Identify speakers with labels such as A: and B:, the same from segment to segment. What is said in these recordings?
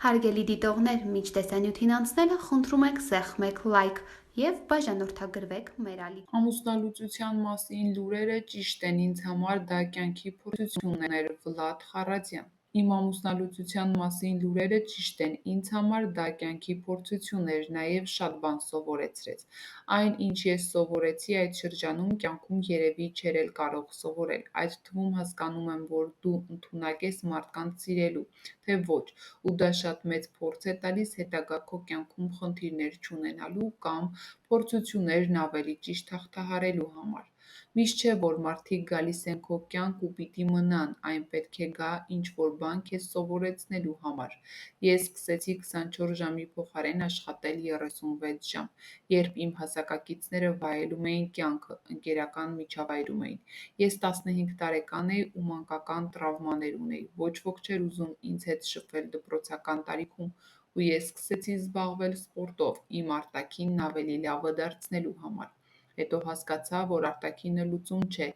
A: Հարգելի դիտողներ, մինչ տեսանյութին անցնելը խնդրում ենք սեղմեք լայք և բաժանորդագրվեք մեր ալիքին։
B: Ամուսնալուծության մասին լուրերը ճիշտ են, ինձ համար դա կյանքի փորձությունն էր։ Վլադ Խառատյան։ Իմ ամուսնալուծության մասին լուրերը ճիշտ են, ինձ համար դա կյանքի փորձություն էր, նաև շատ բան սովորեցրեց։ Այն, ինչ ես սովորեցի այդ շրջանում, կյանքում երևի չէր էլ կարող սովորել։ Այդ թվում հասկանում եմ, որ դու ընդունակ ես մարդկանց սիրելու, թե ոչ, ու դա շատ մեծ փորձ է տալիս հետագա քո կյանքում խնդիրներ չունենալու կամ փորձություններն ավելի ճիշտ հաղթահարելու համար։ Միշտ չէ, որ մարդիկ գալիս են քո կյանք ու պիտի մնան, այն պետք է գա ինչ-որ բան քեզ սովորեցնելու համար։ Ես սկսեցի 24 ժամի փոխարեն աշխատել 36 ժամ, երբ իմ հասակակիցները վայելում էին կյանքը, ընկերական միջավայրում էին։ Ես 15 տարեկան էի ու մանկական տրավմաներ ունեի, ոչ ոք չէր ուզում ինձ հետ շփվել դպրոցական տարիքում, ու ես սկսեցի զբաղվել սպորտով՝ իմ արտաքինն ավելի լավը դարձնելու համար։ Հետո հասկացա, որ արտաքինը լուծում չէ,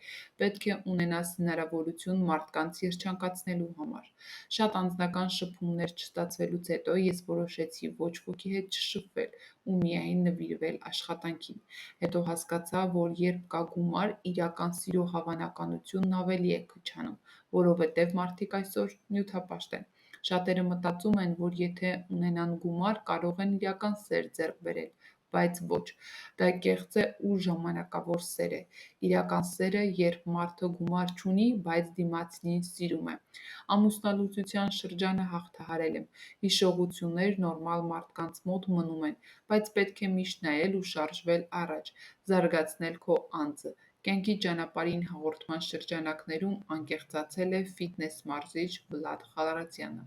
B: պետք է ունենաս հնարավորություն մարդկանց երջանկացնելու համար։ Շատ անձնական շփումներ չստացվելուց հետո ես որոշեցի ոչ ոքի հետ չշփվել ու միայն նվիրվել աշխատանքին։ Հետո հասկացա, որ երբ կա գումար, իրական սիրո հավանականությունն ավելի է քչանում, որովհետև մարդիկ այսօր նյութապաշտ են։ Շատերը մտածում են, որ եթե ունենան գումար, կարող են իրական սեր ձեռք բերել, բայց ոչ, դա կեղծ է ու ժամանակավոր սեր է։ Իրական սերը, երբ մարդը գումար չունի, բայց դիմացինին սիրում է։ Ամուսնալուծության շրջանը հաղթահարել եմ։ Հիշողություններ նորմալ մարդկանց մոտ մնում են, բայց պետք է միշտ նայել ու շարժվել առաջ, զարգացնել քո անձը։ Կյանքի ճանապարհին հաղորդման շրջանակներում անկեղծացել է ֆիթնես մարզիչ Վլադ Խառատյանը։